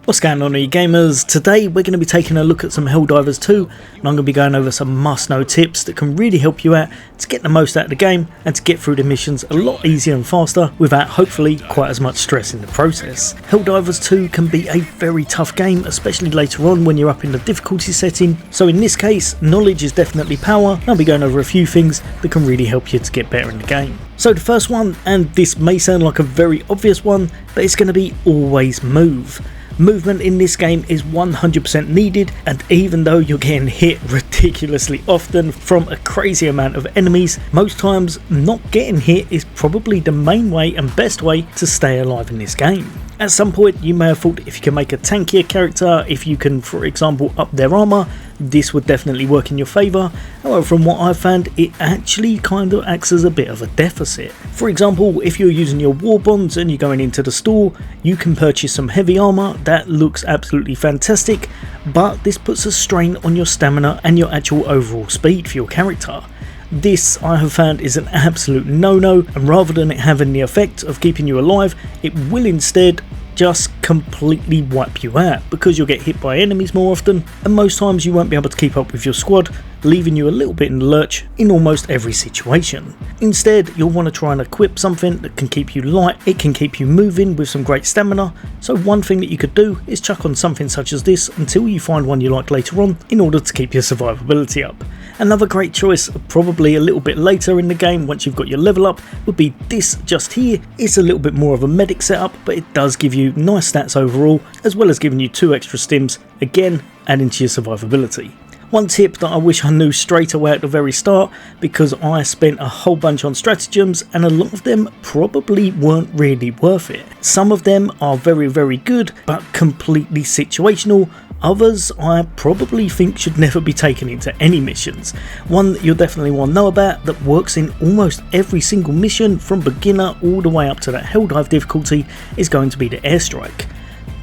What's going on, gamers? Today we're going to be taking a look at some Helldivers 2 and I'm going to be going over some must-know tips that can really help you out to get the most out of the game and to get through the missions a lot easier and faster without hopefully quite as much stress in the process. Helldivers 2 can be a very tough game, especially later on when you're up in the difficulty setting, so in this case knowledge is definitely power and I'll be going over a few things that can really help you to get better in the game. So the first one, and this may sound like a very obvious one, but it's going to be always move. Movement in this game is 100% needed, and even though you're getting hit ridiculously often from a crazy amount of enemies, most times not getting hit is probably the main way and best way to stay alive in this game. At some point you may have thought if you can make a tankier character, if you can for example up their armour, this would definitely work in your favour. However, from what I've found, it actually kind of acts as a bit of a deficit. For example, if you're using your war bonds and you're going into the store, you can purchase some heavy armour that looks absolutely fantastic, but this puts a strain on your stamina and your actual overall speed for your character. This I have found is an absolute no-no, and rather than it having the effect of keeping you alive, it will instead just completely wipe you out because you'll get hit by enemies more often, and most times you won't be able to keep up with your squad, leaving you a little bit in the lurch in almost every situation. Instead, you'll want to try and equip something that can keep you light, it can keep you moving with some great stamina, so one thing that you could do is chuck on something such as this until you find one you like later on in order to keep your survivability up. Another great choice, probably a little bit later in the game once you've got your level up, would be this just here. It's a little bit more of a medic setup, but it does give you nice stats overall, as well as giving you 2 extra stims, again adding to your survivability. One tip that I wish I knew straight away at the very start, because I spent a whole bunch on stratagems and a lot of them probably weren't really worth it. Some of them are very good but completely situational. Others I probably think should never be taken into any missions. One that you'll definitely want to know about that works in almost every single mission from beginner all the way up to that Helldive difficulty is going to be the airstrike.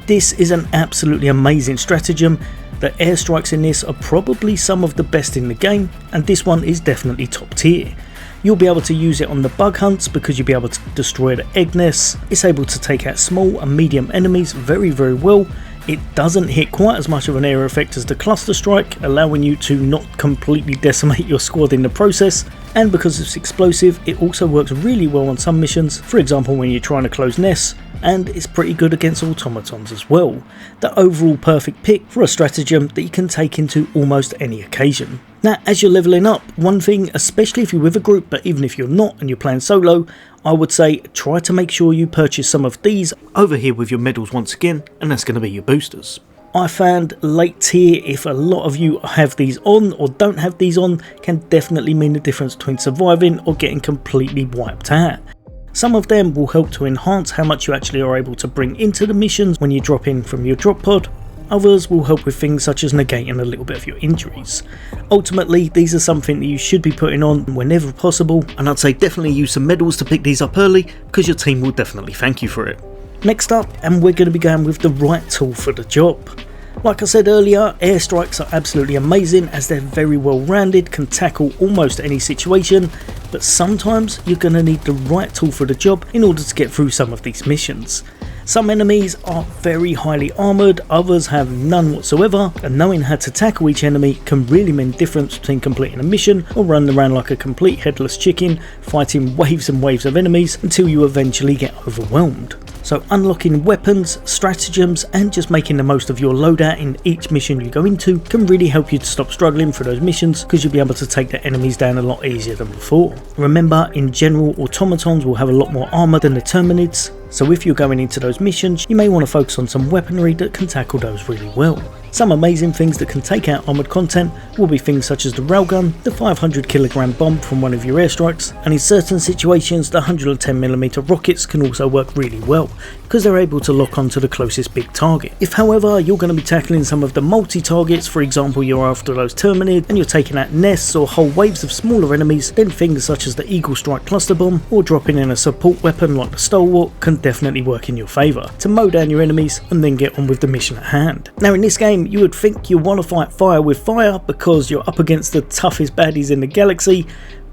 This is an absolutely amazing stratagem. The airstrikes in this are probably some of the best in the game, and this one is definitely top tier. You'll be able to use it on the bug hunts because you'll be able to destroy the egg nests. It's able to take out small and medium enemies very well. It doesn't hit quite as much of an area effect as the cluster strike, allowing you to not completely decimate your squad in the process, and because it's explosive it also works really well on some missions, for example when you're trying to close nests, and it's pretty good against automatons as well. The overall perfect pick for a stratagem that you can take into almost any occasion. Now as you're leveling up, one thing, especially if you're with a group, but even if you're not and you're playing solo, I would say try to make sure you purchase some of these over here with your medals once again, and that's going to be your boosters. I found late tier, if a lot of you have these on or don't have these on, can definitely mean the difference between surviving or getting completely wiped out. Some of them will help to enhance how much you actually are able to bring into the missions when you drop in from your drop pod. Others will help with things such as negating a little bit of your injuries. Ultimately, these are something that you should be putting on whenever possible, and I'd say definitely use some medals to pick these up early because your team will definitely thank you for it. Next up, and we're going to be going with the right tool for the job. Like I said earlier, airstrikes are absolutely amazing as they're very well rounded, can tackle almost any situation, but sometimes you're going to need the right tool for the job in order to get through some of these missions. Some enemies are very highly armoured, others have none whatsoever, and knowing how to tackle each enemy can really mean the difference between completing a mission or running around like a complete headless chicken fighting waves and waves of enemies until you eventually get overwhelmed. So unlocking weapons, stratagems and just making the most of your loadout in each mission you go into can really help you to stop struggling for those missions because you'll be able to take the enemies down a lot easier than before. Remember, in general automatons will have a lot more armour than the terminids, so if you're going into those missions you may want to focus on some weaponry that can tackle those really well. Some amazing things that can take out armoured content will be things such as the railgun, the 500kg bomb from one of your airstrikes, and in certain situations the 110mm rockets can also work really well because they're able to lock onto the closest big target. If however you're going to be tackling some of the multi-targets, for example you're after those terminids and you're taking out nests or whole waves of smaller enemies, then things such as the Eagle Strike cluster bomb or dropping in a support weapon like the Stalwart can definitely work in your favour to mow down your enemies and then get on with the mission at hand. Now in this game you would think you want to fight fire with fire because you're up against the toughest baddies in the galaxy,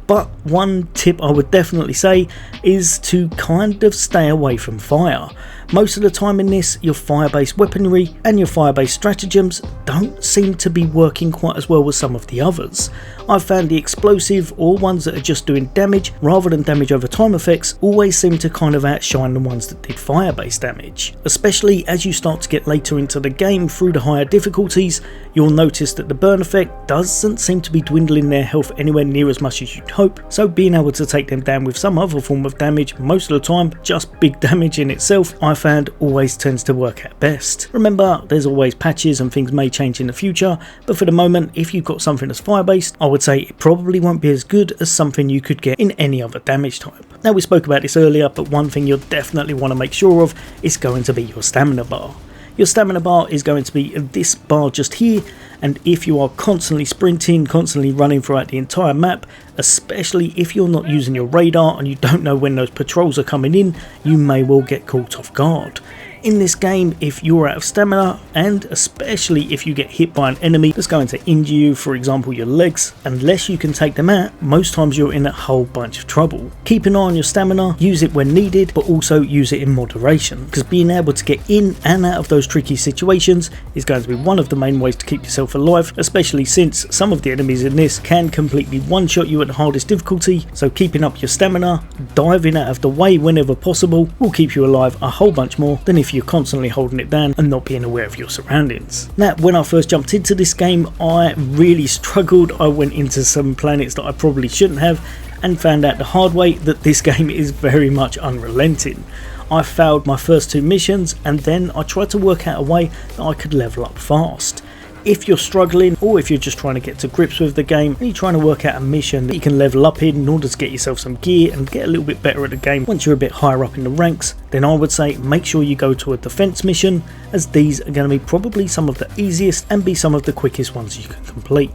but one tip I would definitely say is to kind of stay away from fire. Most of the time in this, your fire-based weaponry and your fire-based stratagems don't seem to be working quite as well as some of the others. I've found the explosive or ones that are just doing damage rather than damage over time effects always seem to kind of outshine the ones that did fire-based damage. Especially as you start to get later into the game through the higher difficulties, you'll notice that the burn effect doesn't seem to be dwindling their health anywhere near as much as you'd hope, so being able to take them down with some other form of damage, most of the time just big damage in itself, I found always tends to work out best. Remember, there's always patches and things may change in the future, but for the moment, if you've got something that's fire-based, I would say it probably won't be as good as something you could get in any other damage type. Now, we spoke about this earlier, but one thing you'll definitely want to make sure of is going to be your stamina bar. Your stamina bar is going to be this bar just here, and if you are constantly sprinting, constantly running throughout the entire map, especially if you're not using your radar and you don't know when those patrols are coming in, you may well get caught off guard. In this game, if you're out of stamina, and especially if you get hit by an enemy that's going to injure you, for example your legs, unless you can take them out, most times you're in a whole bunch of trouble. Keep an eye on your stamina, use it when needed, but also use it in moderation, because being able to get in and out of those tricky situations is going to be one of the main ways to keep yourself alive, especially since some of the enemies in this can completely one-shot you at the hardest difficulty, so keeping up your stamina, diving out of the way whenever possible, will keep you alive a whole bunch more than if you're constantly holding it down and not being aware of your surroundings. Now, when I first jumped into this game, I really struggled. I went into some planets that I probably shouldn't have and found out the hard way that this game is very much unrelenting. I failed my first 2 missions, and then I tried to work out a way that I could level up fast. If you're struggling, or if you're just trying to get to grips with the game and you're trying to work out a mission that you can level up in order to get yourself some gear and get a little bit better at the game once you're a bit higher up in the ranks, then I would say make sure you go to a defense mission, as these are going to be probably some of the easiest and be some of the quickest ones you can complete.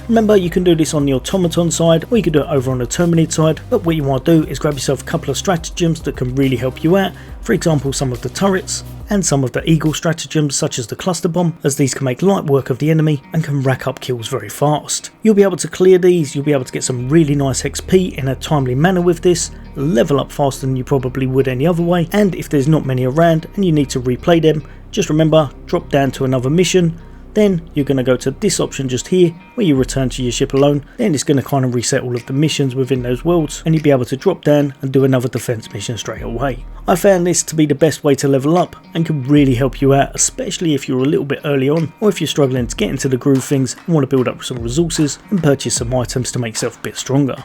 Remember, you can do this on the automaton side, or you can do it over on the terminid side, but what you want to do is grab yourself a couple of stratagems that can really help you out, for example some of the turrets, and some of the eagle stratagems such as the cluster bomb, as these can make light work of the enemy and can rack up kills very fast. You'll be able to clear these, you'll be able to get some really nice XP in a timely manner with this, level up faster than you probably would any other way, and if there's not many around and you need to replay them, just remember, drop down to another mission. Then you're going to go to this option just here where you return to your ship alone, then it's going to kind of reset all of the missions within those worlds and you'll be able to drop down and do another defense mission straight away. I found this to be the best way to level up and can really help you out, especially if you're a little bit early on or if you're struggling to get into the groove of things and want to build up some resources and purchase some items to make yourself a bit stronger.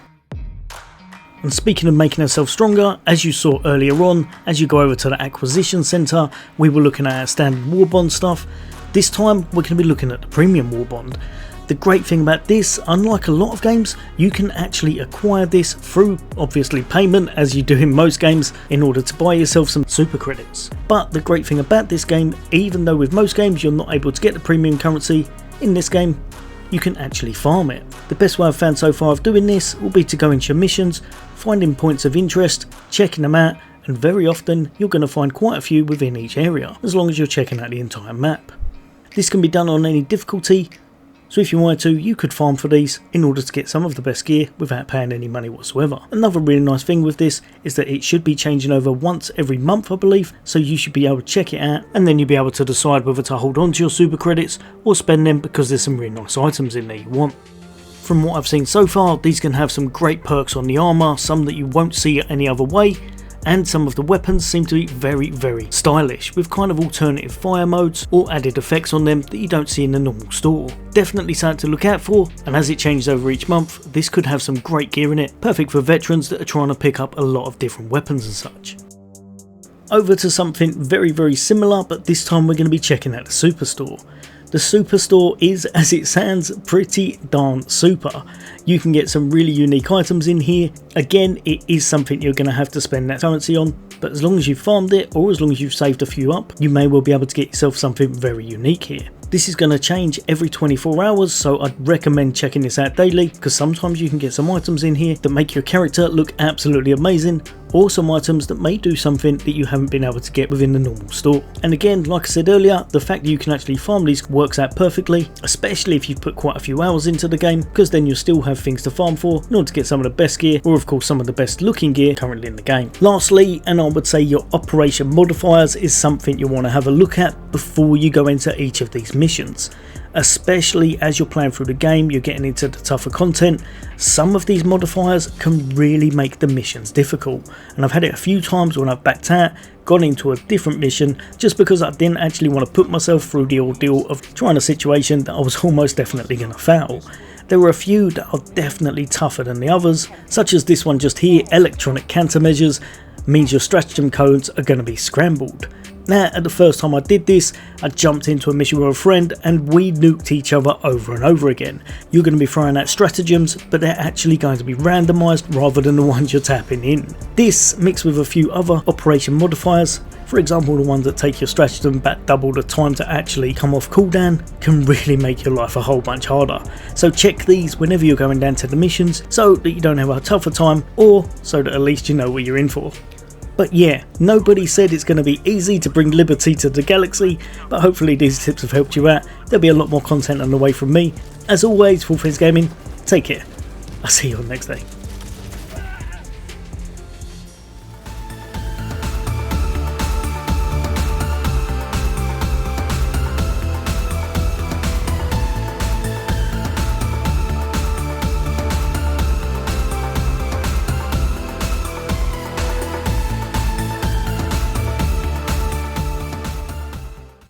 And speaking of making ourselves stronger, as you saw earlier on, as you go over to the acquisition centre, we were looking at our standard war bond stuff. This time we're going to be looking at the premium war bond. The great thing about this, unlike a lot of games, you can actually acquire this through obviously payment, as you do in most games, in order to buy yourself some super credits. But the great thing about this game, even though with most games you're not able to get the premium currency, in this game you can actually farm it. The best way I've found so far of doing this will be to go into your missions, finding points of interest, checking them out, and very often you're going to find quite a few within each area, as long as you're checking out the entire map. This can be done on any difficulty, so if you wanted to, you could farm for these in order to get some of the best gear without paying any money whatsoever. Another really nice thing with this is that it should be changing over once every month, I believe, so you should be able to check it out and then you'll be able to decide whether to hold on to your super credits or spend them, because there's some really nice items in there you want. From what I've seen so far, these can have some great perks on the armour, some that you won't see any other way, and some of the weapons seem to be very stylish, with kind of alternative fire modes or added effects on them that you don't see in the normal store. Definitely something to look out for, and as it changes over each month, this could have some great gear in it, perfect for veterans that are trying to pick up a lot of different weapons and such. Over to something very similar, but this time we're going to be checking out the superstore. The superstore is, as it sounds, pretty darn super. You can get some really unique items in here. Again, it is something you're going to have to spend that currency on, but as long as you've farmed it or as long as you've saved a few up, you may well be able to get yourself something very unique here. This is going to change every 24 hours, so I'd recommend checking this out daily, because sometimes you can get some items in here that make your character look absolutely amazing, or some items that may do something that you haven't been able to get within the normal store. And again, like I said earlier, the fact that you can actually farm these works out perfectly, especially if you've put quite a few hours into the game, because then you'll still have things to farm for in order to get some of the best gear, or of course some of the best looking gear currently in the game. Lastly, and I would say your operation modifiers is something you want to have a look at before you go into each of these missions. Especially as you're playing through the game, you're getting into the tougher content, some of these modifiers can really make the missions difficult, and I've had it a few times when I've backed out, gone into a different mission just because I didn't actually want to put myself through the ordeal of trying a situation that I was almost definitely going to fail. There were a few that are definitely tougher than the others, such as this one just here. Electronic countermeasures means your stratagem codes are going to be scrambled. Now, at the first time I did this, I jumped into a mission with a friend and we nuked each other over and over again. You're going to be throwing out stratagems, but they're actually going to be randomised rather than the ones you're tapping in. This, mixed with a few other operation modifiers, for example the ones that take your stratagem back double the time to actually come off cooldown, can really make your life a whole bunch harder. So check these whenever you're going down to the missions so that you don't have a tougher time, or so that at least you know what you're in for. But yeah, nobody said it's going to be easy to bring liberty to the galaxy, but hopefully these tips have helped you out. There'll be a lot more content on the way from me. As always, Full Fizz Gaming, take care. I'll see you on next day.